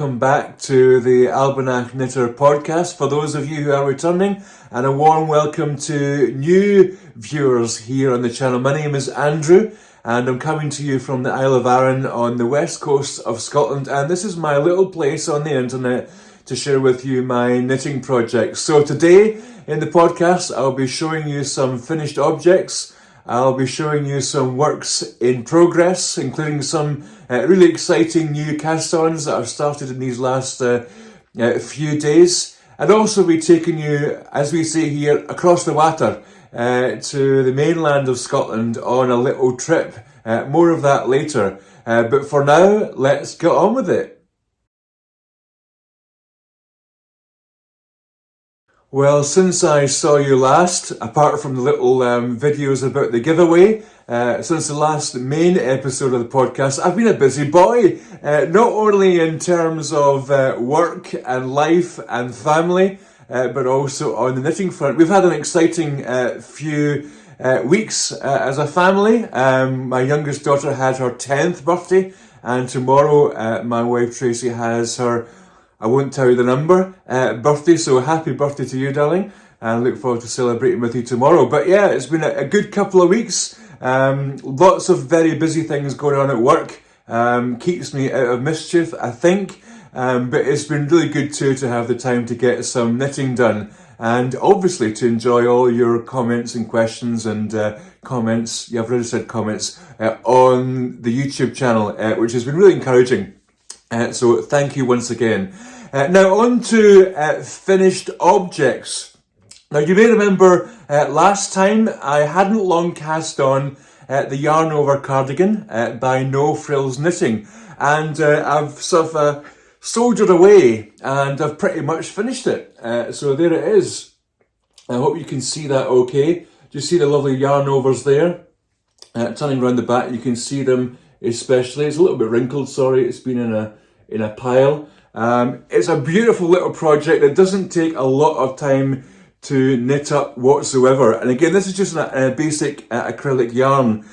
welcome back to the Albanach Knitter podcast for those of you who are returning, and a warm welcome to new viewers here on the channel. My name is Andrew and I'm coming to you from the Isle of Arran on the west coast of Scotland, and this is my little place on the internet to share with you my knitting projects. So today in the podcast I'll be showing you some finished objects. I'll be showing you some works in progress, including some really exciting new cast ons that I've started in these last few days. And also be taking you, as we say here, across the water to the mainland of Scotland on a little trip. More of that later. But for now, let's get on with it. Well, since I saw you last, apart from the little videos about the giveaway, since the last main episode of the podcast, I've been a busy boy, not only in terms of work and life and family, but also on the knitting front. We've had an exciting few weeks as a family. My youngest daughter had her 10th birthday, and tomorrow my wife Tracy has her, I won't tell you the number, birthday, so happy birthday to you, darling, and look forward to celebrating with you tomorrow. But yeah, it's been a good couple of weeks, lots of very busy things going on at work, keeps me out of mischief, I think, but it's been really good too to have the time to get some knitting done, and obviously to enjoy all your comments and questions and comments, yeah, I've already said comments, on the YouTube channel, which has been really encouraging. So thank you once again. Now on to finished objects. Now you may remember last time I hadn't long cast on the yarn over cardigan by No Frills Knitting, and I've sort of soldiered away and I've pretty much finished it. So there it is. I hope you can see that okay. Do you see the lovely yarn overs there? Turning around the back, you can see them especially. It's a little bit wrinkled, sorry, it's been in a pile. It's a beautiful little project that doesn't take a lot of time to knit up whatsoever. And again, this is just a basic acrylic yarn.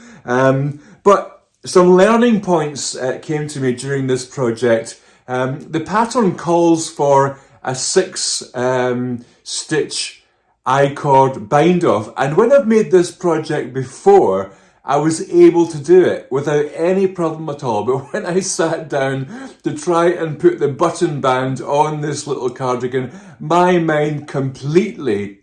But some learning points came to me during this project. The pattern calls for a 6 stitch I-cord bind off. And when I've made this project before, I was able to do it without any problem at all. But when I sat down to try and put the button band on this little cardigan, my mind completely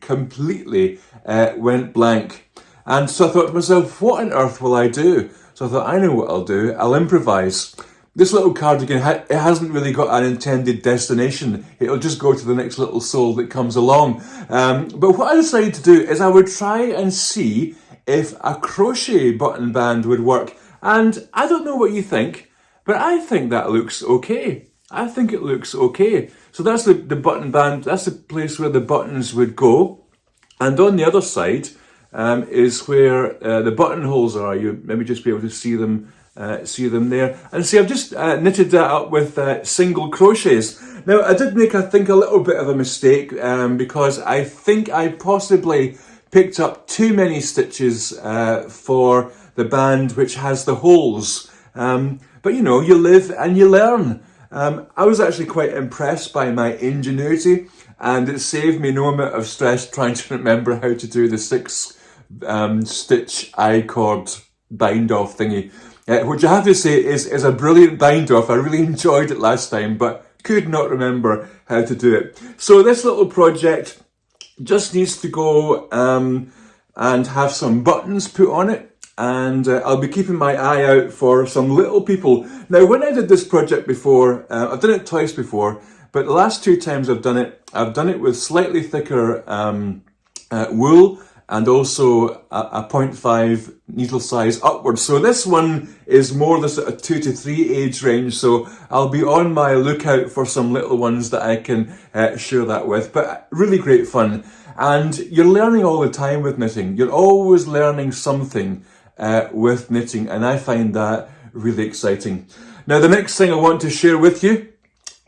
went blank. And so I thought to myself, what on earth will I do? So I thought, I know what I'll do. I'll improvise. This little cardigan, it hasn't really got an intended destination. It'll just go to the next little sole that comes along. But what I decided to do is I would try and see if a crochet button band would work. And I don't know what you think, but I think that looks okay. I think it looks okay. So that's the button band, that's the place where the buttons would go. And on the other side is where the buttonholes are. You maybe just be able to see them there. And see, I've just knitted that up with single crochets. Now, I did make, I think, a little bit of a mistake because I think I possibly picked up too many stitches for the band which has the holes. But you know, you live and you learn. I was actually quite impressed by my ingenuity, and it saved me no amount of stress trying to remember how to do the 6 stitch I-cord bind off thingy. Which I have to say is a brilliant bind off. I really enjoyed it last time, but could not remember how to do it. So this little project just needs to go and have some buttons put on it, and I'll be keeping my eye out for some little people. Now, when I did this project before, I've done it twice before, but the last 2 times I've done it with slightly thicker wool and also a 0.5 needle size upwards. So this one is more the sort of 2 to 3 age range, so I'll be on my lookout for some little ones that I can share that with. But really great fun. And you're learning all the time with knitting. You're always learning something with knitting, and I find that really exciting. Now, the next thing I want to share with you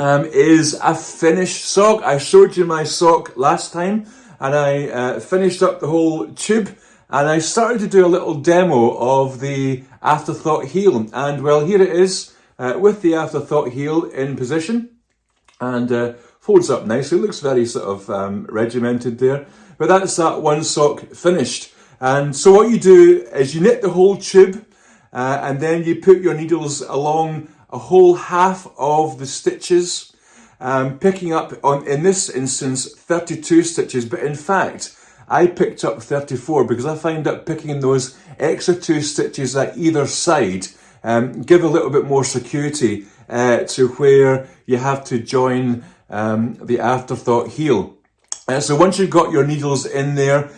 is a finished sock. I showed you my sock last time, and I finished up the whole tube, and I started to do a little demo of the afterthought heel. And well, here it is with the afterthought heel in position. and folds up nicely. It looks very sort of regimented there. But that's that one sock finished. And so what you do is you knit the whole tube, and then you put your needles along a whole half of the stitches, picking up, in this instance, 32 stitches. But in fact, I picked up 34 because I find that picking those extra 2 stitches at either side give a little bit more security to where you have to join the afterthought heel. So once you've got your needles in there,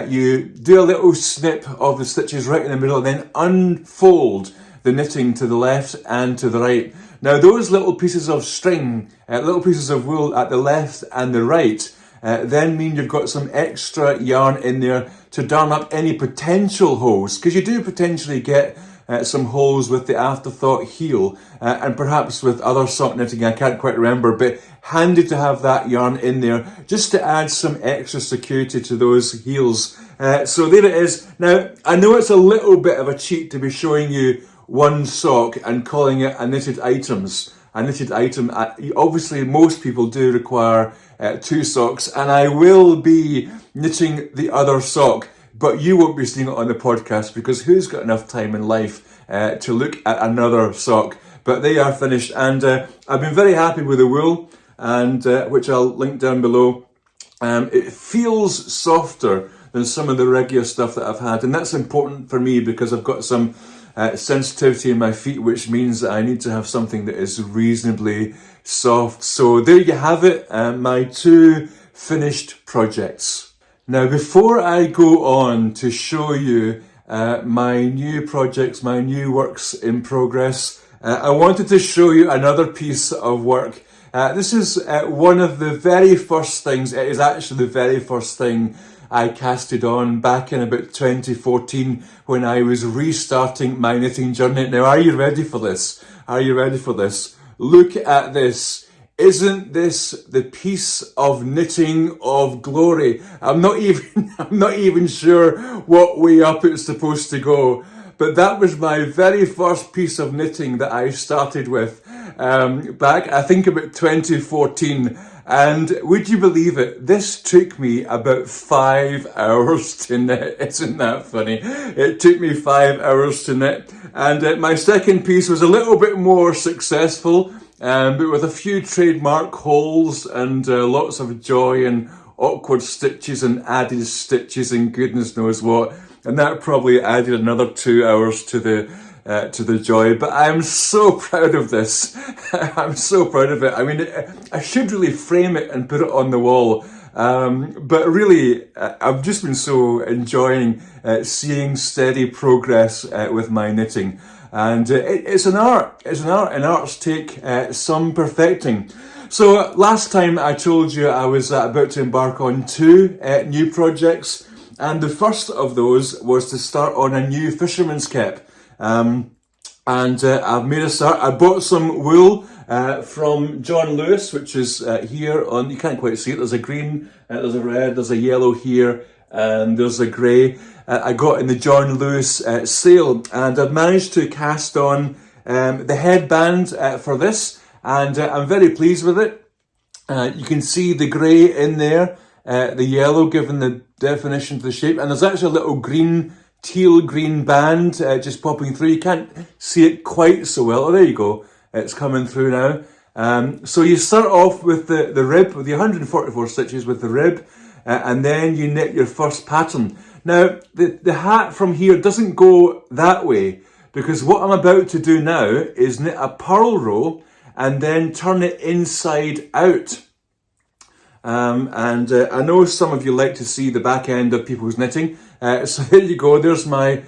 you do a little snip of the stitches right in the middle and then unfold the knitting to the left and to the right. Now those little pieces of string, little pieces of wool at the left and the right, then mean you've got some extra yarn in there to darn up any potential holes, because you do potentially get some holes with the afterthought heel and perhaps with other sock knitting, I can't quite remember, but handy to have that yarn in there just to add some extra security to those heels. So there it is. Now I know it's a little bit of a cheat to be showing you one sock and calling it a knitted items. A knitted item, obviously most people do require 2 socks, and I will be knitting the other sock, but you won't be seeing it on the podcast because who's got enough time in life to look at another sock? But they are finished, and I've been very happy with the wool, and which I'll link down below. It feels softer than some of the regular stuff that I've had, and that's important for me because I've got some sensitivity in my feet, which means that I need to have something that is reasonably soft. So there you have it, my 2 finished projects. Now before I go on to show you my new projects, my new works in progress, I wanted to show you another piece of work. This is one of the very first things, it is actually the very first thing I casted on back in about 2014 when I was restarting my knitting journey. Now, are you ready for this? Are you ready for this? Look at this. Isn't this the piece of knitting of glory? I'm not even sure what way up it's supposed to go. But that was my very first piece of knitting that I started with back, I think, about 2014. And would you believe it? This took me about 5 hours to knit. Isn't that funny? It took me 5 hours to knit. And my second piece was a little bit more successful, but with a few trademark holes and lots of joy and awkward stitches and added stitches and goodness knows what. And that probably added another 2 hours to the joy. But I'm so proud of this. I'm so proud of it. I mean, I should really frame it and put it on the wall. But really, I've just been so enjoying seeing steady progress with my knitting. And it's an art. It's an art, and arts take some perfecting. So last time I told you I was about to embark on 2 new projects. And the first of those was to start on a new fisherman's cap. And I've made a start. I bought some wool from John Lewis, which is here on, you can't quite see it, there's a green, there's a red, there's a yellow here, and there's a grey. I got in the John Lewis sale, and I've managed to cast on the headband for this, and I'm very pleased with it. You can see the grey in there, the yellow giving the definition to the shape, and there's actually a little green, teal green band just popping through. You can't see it quite so well. Oh, there you go. It's coming through now. So you start off with the rib, with the 144 stitches with the rib, and then you knit your first pattern. Now, the hat from here doesn't go that way, because what I'm about to do now is knit a purl row and then turn it inside out. And I know some of you like to see the back end of people's knitting, so there you go. There's my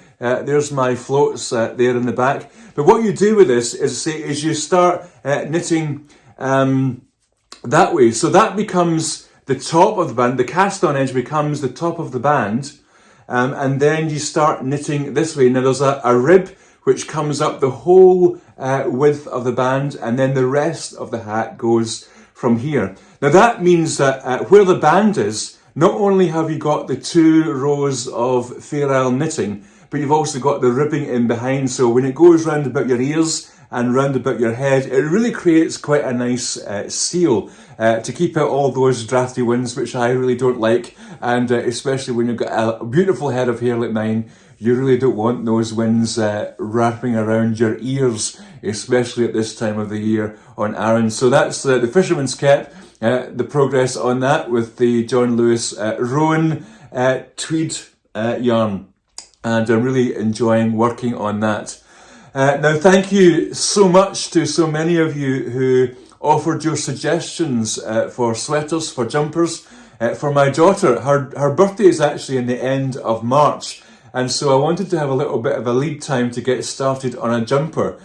floats there in the back. But what you do with this is you start knitting that way. So that becomes the top of the band. The cast on edge becomes the top of the band, and then you start knitting this way. Now there's a rib which comes up the whole width of the band, and then the rest of the hat goes from here. Now that means that where the band is, not only have you got the 2 rows of Fair Isle knitting, but you've also got the ribbing in behind. So when it goes round about your ears and round about your head. It really creates quite a nice seal to keep out all those drafty winds, which I really don't like. And especially when you've got a beautiful head of hair like mine, you really don't want those winds wrapping around your ears, especially at this time of the year on errands. So that's the Fisherman's Cap, the progress on that with the John Lewis Rowan tweed yarn. And I'm really enjoying working on that. Now, thank you so much to so many of you who offered your suggestions for sweaters, for jumpers, for my daughter. Her birthday is actually in the end of March. And so I wanted to have a little bit of a lead time to get started on a jumper.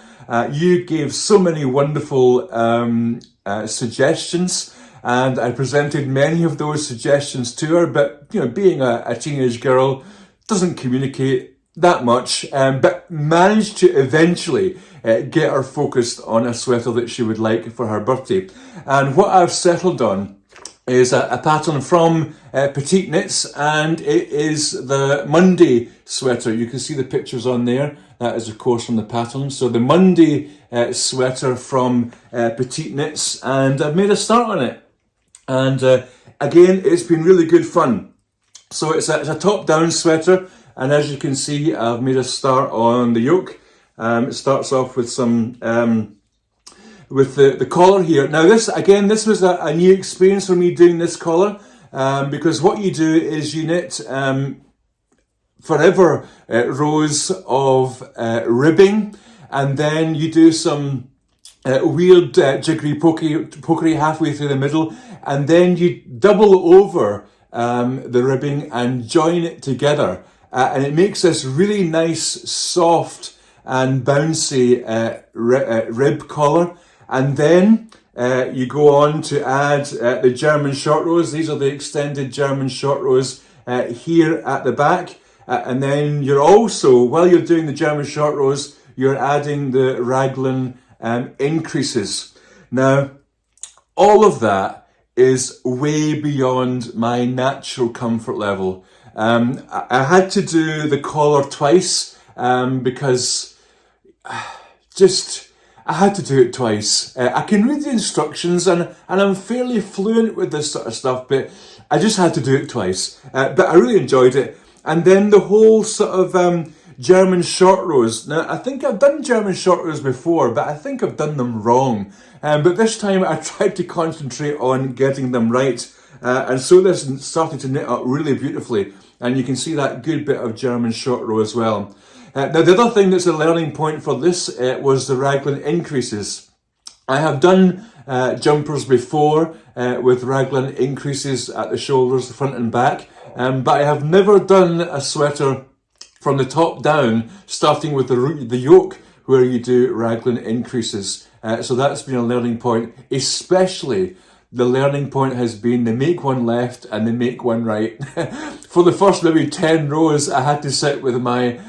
You gave so many wonderful suggestions, and I presented many of those suggestions to her. But you know, being a teenage girl, doesn't communicate that much, but managed to eventually get her focused on a sweater that she would like for her birthday. And what I've settled on is a pattern from Petite Knits, and it is the Monday sweater. You can see the pictures on there. That is, of course, from the pattern. So the Monday sweater from Petite Knits, and I've made a start on it. And again, it's been really good fun. So it's a top-down sweater, and as you can see, I've made a start on the yoke. It starts off with some with the collar here. Now this was a new experience for me doing this collar, because what you do is you knit forever rows of ribbing, and then you do some weird jiggery pokery halfway through the middle, and then you double over the ribbing and join it together, and it makes this really nice, soft and bouncy rib collar. And then you go on to add the German short rows. These are the extended German short rows here at the back. And then you're also, while you're doing the German short rows, you're adding the raglan increases. Now, all of that is way beyond my natural comfort level. I had to do the collar twice because I had to do it twice. I can read the instructions and I'm fairly fluent with this sort of stuff, but I just had to do it twice. But I really enjoyed it. And then the whole sort of German short rows. Now, I think I've done German short rows before, but I think I've done them wrong. But this time I tried to concentrate on getting them right. And so this started to knit up really beautifully. And you can see that good bit of German short row as well. Now, the other thing that's a learning point for this was the raglan increases. I have done jumpers before with raglan increases at the shoulders, the front and back, but I have never done a sweater from the top down, starting with the yoke, where you do raglan increases. So that's been a learning point, especially the learning point has been the make one left and the make one right. For the first maybe 10 rows, I had to sit with my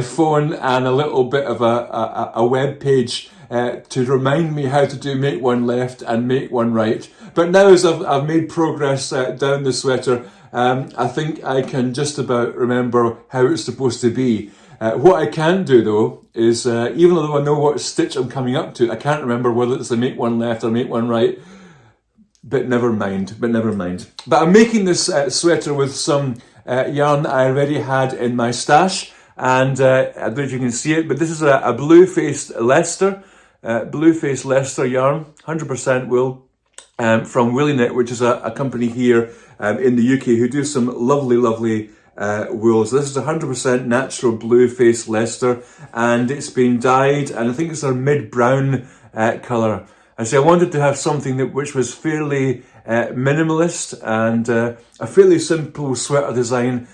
phone and a little bit of a web page to remind me how to do make one left and make one right. But now as I've made progress down the sweater, I think I can just about remember how it's supposed to be. What I can't do though is, even though I know what stitch I'm coming up to, I can't remember whether it's a make one left or make one right. But never mind. But I'm making this sweater with some yarn that I already had in my stash. And I don't know if you can see it, but this is a blue-faced Leicester yarn, 100% wool, from Willie Knit, which is a company here in the UK who do some lovely wool. So this is 100% natural blue-faced Leicester, and it's been dyed, and I think it's a mid-brown colour. And so I wanted to have something which was fairly minimalist and a fairly simple sweater design,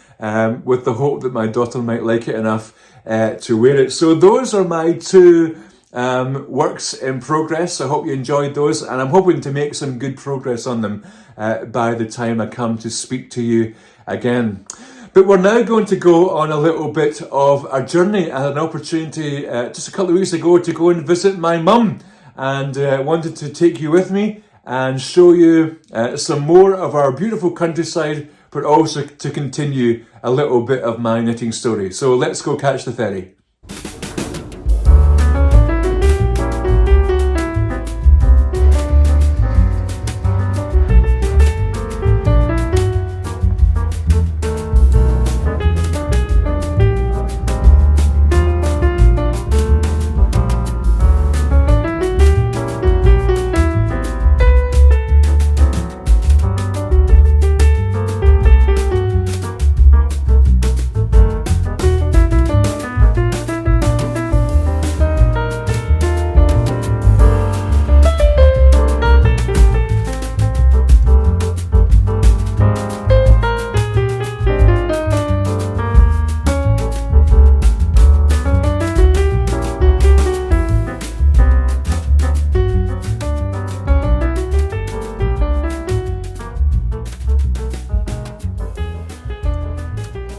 with the hope that my daughter might like it enough to wear it. So those are my two works in progress. I hope you enjoyed those, and I'm hoping to make some good progress on them by the time I come to speak to you again. But we're now going to go on a little bit of a journey. I had an opportunity just a couple of weeks ago to go and visit my mum, and wanted to take you with me and show you some more of our beautiful countryside, but also to continue a little bit of my knitting story. So let's go catch the ferry.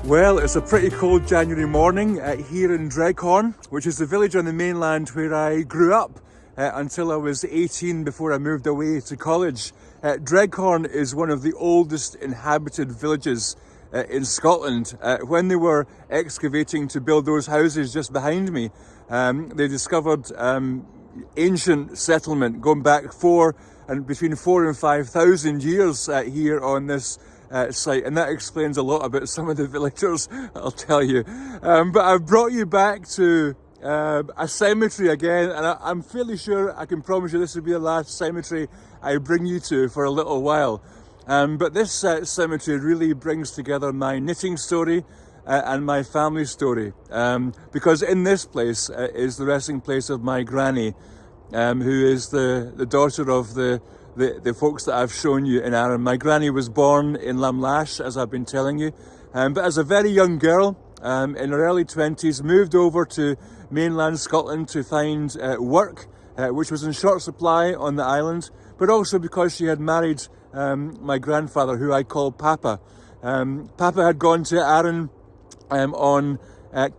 Well, it's a pretty cold January morning here in Dreghorn, which is the village on the mainland where I grew up until I was 18 before I moved away to college. Dreghorn is one of the oldest inhabited villages in Scotland. When they were excavating to build those houses just behind me, they discovered ancient settlement going back between 4,000 and 5,000 years here on this site, and that explains a lot about some of the villagers, I'll tell you. But I've brought you back to a cemetery again, and I'm fairly sure I can promise you this will be the last cemetery I bring you to for a little while. But this cemetery really brings together my knitting story and my family story, because in this place is the resting place of my granny, who is the daughter of the folks that I've shown you in Arran. My granny was born in Albanach, as I've been telling you, but as a very young girl, in her early 20s, moved over to mainland Scotland to find work, which was in short supply on the island, but also because she had married my grandfather, who I call Papa. Papa had gone to Arran on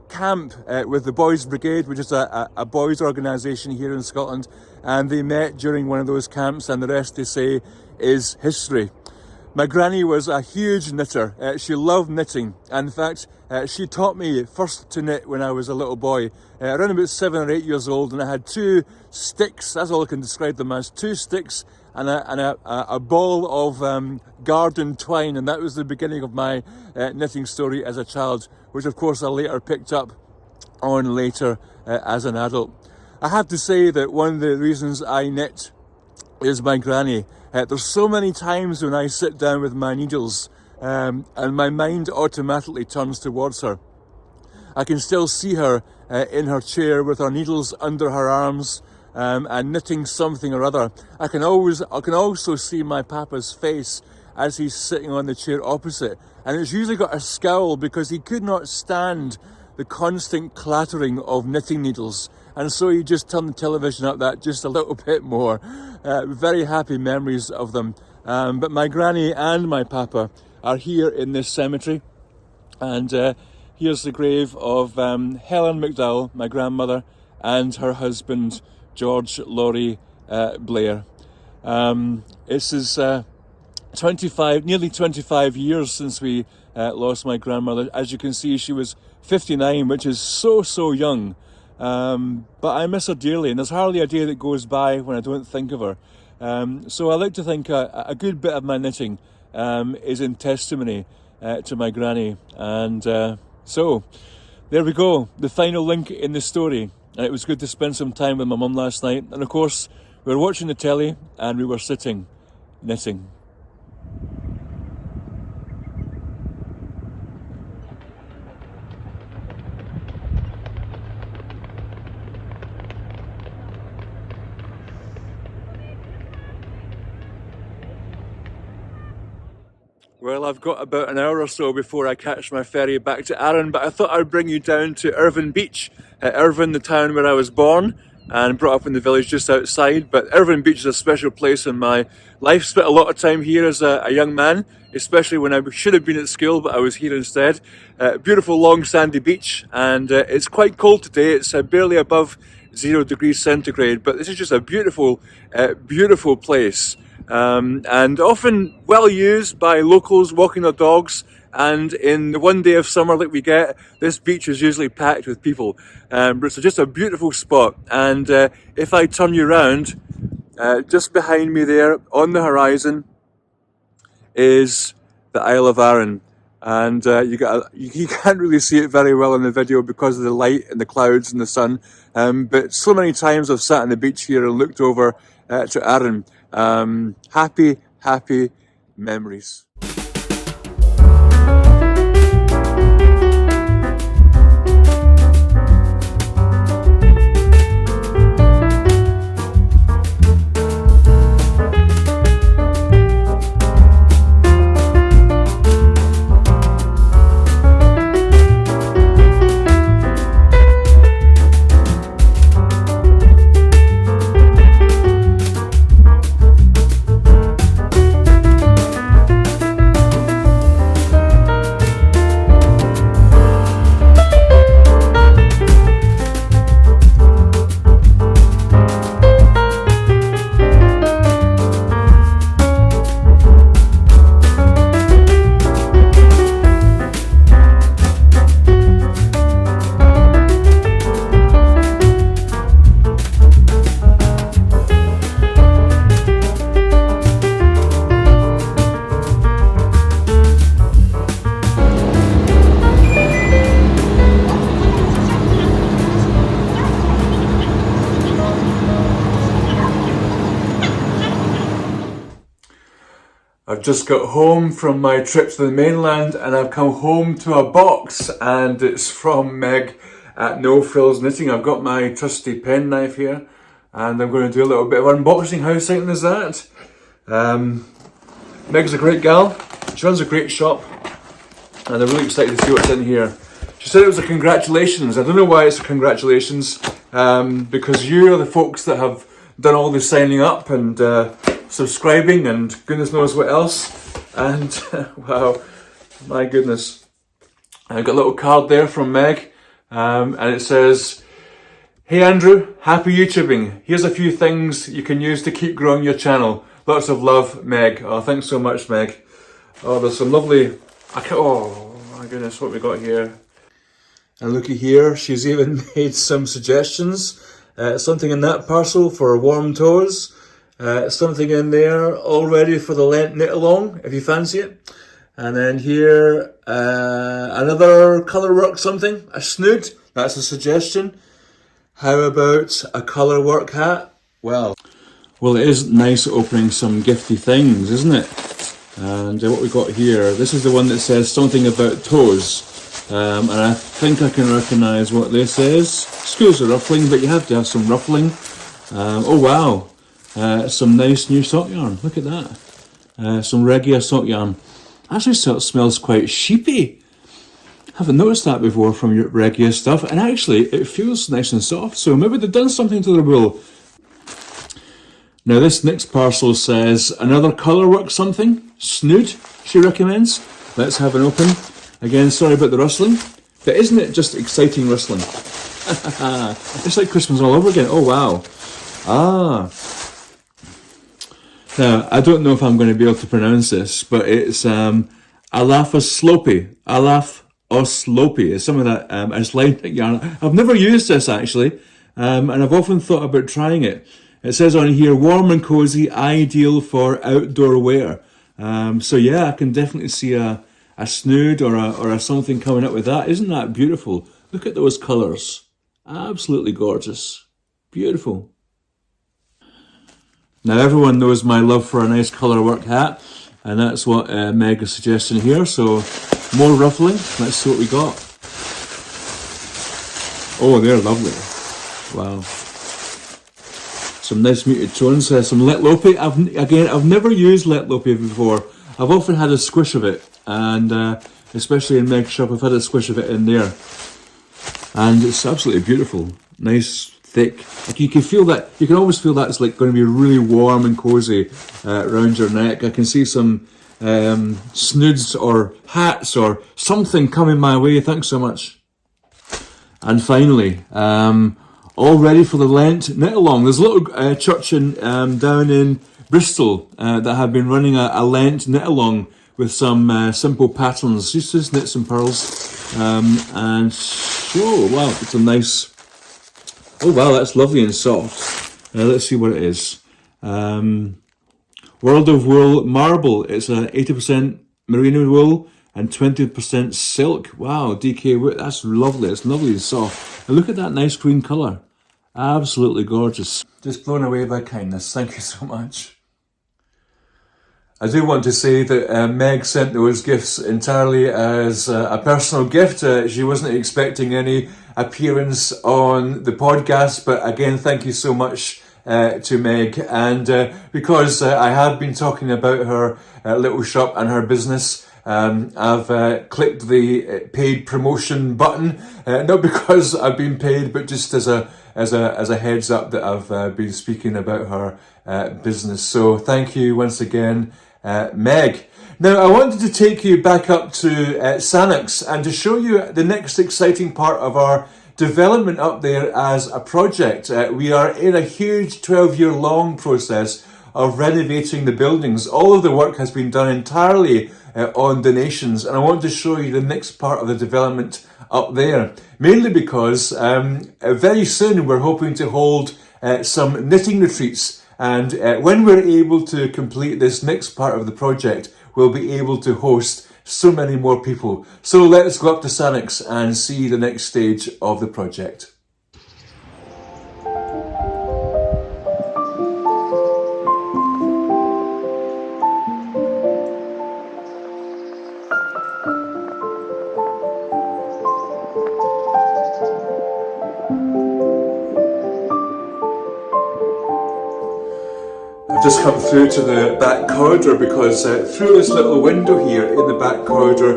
camp with the Boys Brigade, which is a boys' organisation here in Scotland, and they met during one of those camps, and the rest, they say, is history. My granny was a huge knitter. She loved knitting, and in fact she taught me first to knit when I was a little boy, around about 7 or 8 years old, and I had 2 sticks, that's all I can describe them as, 2 sticks and a ball of garden twine, and that was the beginning of my knitting story as a child, which of course I later picked up on later as an adult. I have to say that one of the reasons I knit is my granny. There's so many times when I sit down with my needles and my mind automatically turns towards her. I can still see her in her chair with her needles under her arms, and knitting something or other. I can also see my papa's face as he's sitting on the chair opposite, and it's usually got a scowl because he could not stand the constant clattering of knitting needles, and so he just turned the television up that just a little bit more. Very happy memories of them. But my granny and my papa are here in this cemetery, and here's the grave of Helen McDowell, my grandmother, and her husband George Laurie Blair. This is nearly 25 years since we lost my grandmother. As you can see, she was 59, which is so young. But I miss her dearly, and there's hardly a day that goes by when I don't think of her. So I like to think a good bit of my knitting is in testimony to my granny. And so there we go, the final link in the story. And it was good to spend some time with my mum last night. And of course, we were watching the telly and we were sitting, knitting. Well, I've got about an hour or so before I catch my ferry back to Arran, but I thought I'd bring you down to Irvine Beach. Irvine, the town where I was born and brought up in the village just outside, but Irvine Beach is a special place in my life. Spent a lot of time here as a young man, especially when I should have been at school, but I was here instead. Beautiful long sandy beach, and it's quite cold today. It's barely above 0 degrees centigrade, but this is just a beautiful place. And often well used by locals walking their dogs, and in the one day of summer that we get, this beach is usually packed with people. But it's just a beautiful spot, and if I turn you around, just behind me there on the horizon is the Isle of Arran, and you can't really see it very well in the video because of the light and the clouds and the sun, but so many times I've sat on the beach here and looked over to Arran. Happy memories. I've just got home from my trip to the mainland and I've come home to a box and it's from Meg at No Frills Knitting. I've got my trusty penknife here and I'm going to do a little bit of unboxing. How exciting is that? Meg's a great gal. She runs a great shop and I'm really excited to see what's in here. She said it was a congratulations. I don't know why it's a congratulations, because you are the folks that have done all the signing up and subscribing and goodness knows what else. And wow, my goodness. I got a little card there from Meg, and it says, "Hey Andrew, happy YouTubing. Here's a few things you can use to keep growing your channel. Lots of love, Meg." Oh, thanks so much, Meg. Oh, there's some lovely, oh my goodness, what we got here. And looky here, she's even made some suggestions. Something in that parcel for warm toes. Something in there all ready for the Lent knit along, if you fancy it. And then here, another colour work something, a snood, that's a suggestion. How about a colour work hat? Well, it is nice opening some gifty things, isn't it? And what we got here, this is the one that says something about toes. And I think I can recognise what this is. Schools are ruffling, but you have to have some ruffling. Oh wow, some nice new sock yarn, look at that. Some Regia sock yarn. Actually smells quite sheepy. Haven't noticed that before from your Regia stuff, and actually it feels nice and soft, so maybe they've done something to the wool. Now this next parcel says another colour work something, snood, she recommends. Let's have an open. Again, sorry about the rustling, but isn't it just exciting rustling? It's like Christmas all over again. Oh wow. Now, I don't know if I'm going to be able to pronounce this, but it's Alaf Oslopi. It's some of that Icelandic yarn. I've never used this actually, and I've often thought about trying it. It says on here, warm and cozy, ideal for outdoor wear. So yeah, I can definitely see a snood or a something coming up with that. Isn't that beautiful? Look at those colours. Absolutely gorgeous. Beautiful. Now everyone knows my love for a nice colour work hat, and that's what Meg is suggesting here. So more ruffling. Let's see what we got. Oh, they're lovely. Wow. Some nice muted tones. Some Let Lopi. I've never used Let Lopi before. I've often had a squish of it, and especially in Meg's shop, I've had a squish of it in there. And it's absolutely beautiful. Nice, thick. Like you can feel that, you can always feel that it's like going to be really warm and cozy around your neck. I can see some snoods or hats or something coming my way. Thanks so much. And finally, all ready for the Lent knit along. There's a little church down in Bristol that have been running a Lent knit along with some simple patterns. Just knit some pearls and oh wow, it's a nice, oh wow, that's lovely and soft. Let's see what it is. World of Wool Marble. It's a 80% merino wool and 20% silk. Wow, DK wood, that's lovely. It's lovely and soft. And look at that nice green colour. Absolutely gorgeous. Just blown away by kindness. Thank you so much. I do want to say that Meg sent those gifts entirely as a personal gift. She wasn't expecting any appearance on the podcast, but again, thank you so much to Meg. And because I have been talking about her little shop and her business, I've clicked the paid promotion button, not because I've been paid, but just as a heads up that I've been speaking about her business. So thank you once again, Meg. Now I wanted to take you back up to Sannox and to show you the next exciting part of our development up there as a project. We are in a huge 12-year long process of renovating the buildings. All of the work has been done entirely on donations, and I want to show you the next part of the development up there, mainly because very soon we're hoping to hold some knitting retreats, and when we're able to complete this next part of the project, we'll be able to host so many more people. So let's go up to Sannox and see the next stage of the project. I've just come through to the back corridor because through this little window here in the back corridor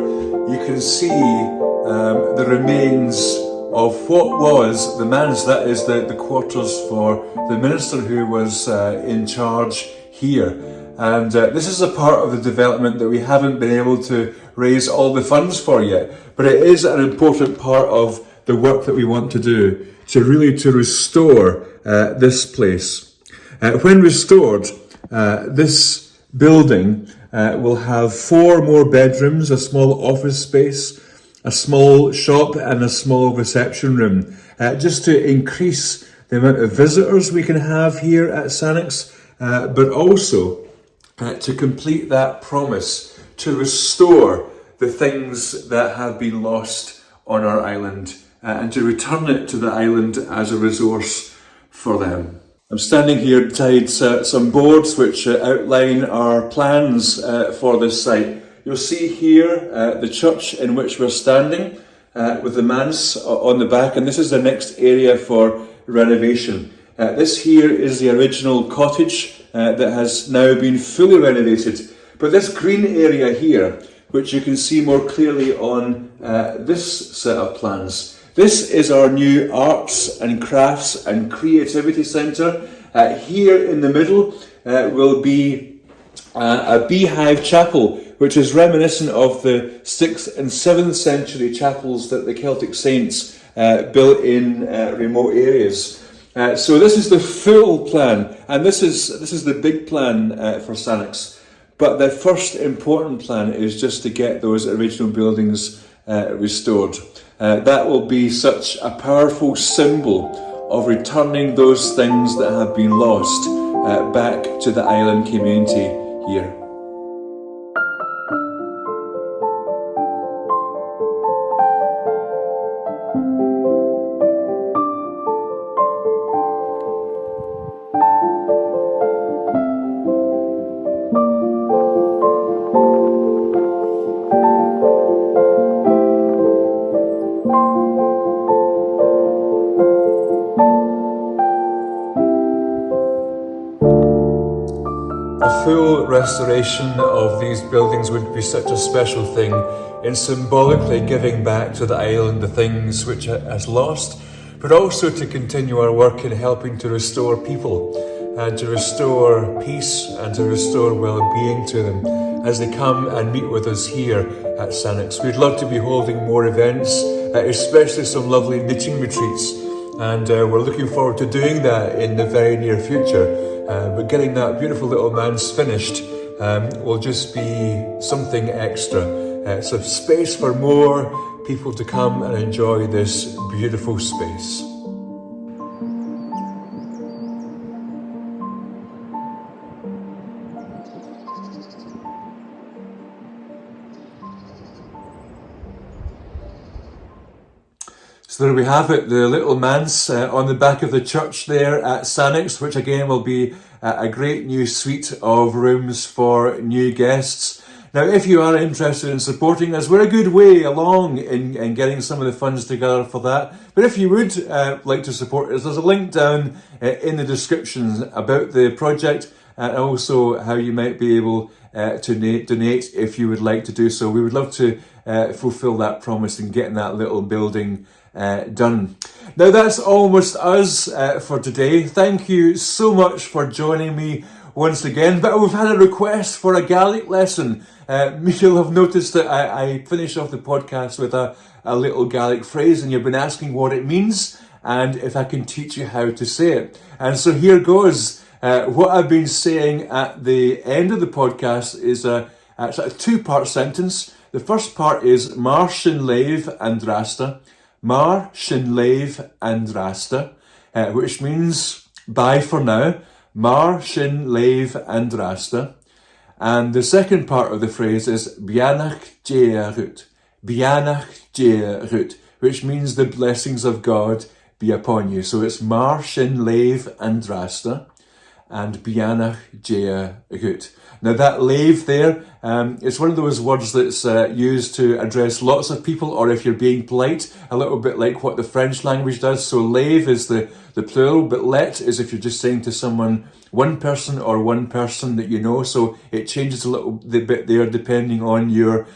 you can see the remains of what was the manse, that is the quarters for the minister who was in charge here. And this is a part of the development that we haven't been able to raise all the funds for yet, but it is an important part of the work that we want to do to restore this place. When restored, this building will have 4 more bedrooms, a small office space, a small shop and a small reception room, just to increase the amount of visitors we can have here at Sannox, but also to complete that promise to restore the things that have been lost on our island and to return it to the island as a resource for them. I'm standing here beside some boards which outline our plans for this site. You'll see here the church in which we're standing with the manse on the back, and this is the next area for renovation. This here is the original cottage that has now been fully renovated. But this green area here, which you can see more clearly on this set of plans, this is our new arts and crafts and creativity centre. Here in the middle will be a beehive chapel, which is reminiscent of the 6th and 7th century chapels that the Celtic saints built in remote areas. So this is the full plan, and this is the big plan for Sannox. But the first important plan is just to get those original buildings restored. That will be such a powerful symbol of returning those things that have been lost back to the island community here. A full restoration of these buildings would be such a special thing in symbolically giving back to the island the things which it has lost, but also to continue our work in helping to restore people and to restore peace and to restore well-being to them as they come and meet with us here at Sannox. We'd love to be holding more events, especially some lovely knitting retreats, and we're looking forward to doing that in the very near future. But getting that beautiful little manse finished will just be something extra. It's a space for more people to come and enjoy this beautiful space. So there we have it, the little manse on the back of the church there at Sannox, which again will be a great new suite of rooms for new guests. Now, if you are interested in supporting us, we're a good way along in getting some of the funds together for that. But if you would like to support us, there's a link down in the description about the project and also how you might be able to donate if you would like to do so. We would love to fulfill that promise in getting that little building done. Now that's almost us for today. Thank you so much for joining me once again. But we've had a request for a Gaelic lesson. You'll have noticed that I finish off the podcast with a little Gaelic phrase, and you've been asking what it means and if I can teach you how to say it. And so here goes. What I've been saying at the end of the podcast is a 2-part sentence. The first part is Mar sin leibh andrasta. Mar sin leibh andrasta, which means bye for now. Mar sin leibh andrasta. And the second part of the phrase is Bianach Jearut. Bianach Jearut, which means the blessings of God be upon you. So it's Mar sin leibh andrasta and Bianach Jearut. Now that leibh there, it's one of those words that's used to address lots of people, or if you're being polite, a little bit like what the French language does. So leibh is the the plural, but let is if you're just saying to someone, one person or one person that you know, so it changes a little bit there depending on your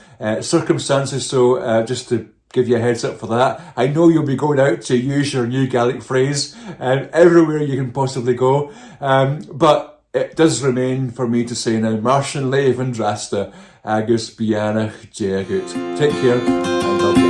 circumstances, so just to give you a heads up for that. I know you'll be going out to use your new Gaelic phrase everywhere you can possibly go, but it does remain for me to say now, Martian Leif and Drasta, Agus Bianach Jagut. Take care, and God bless.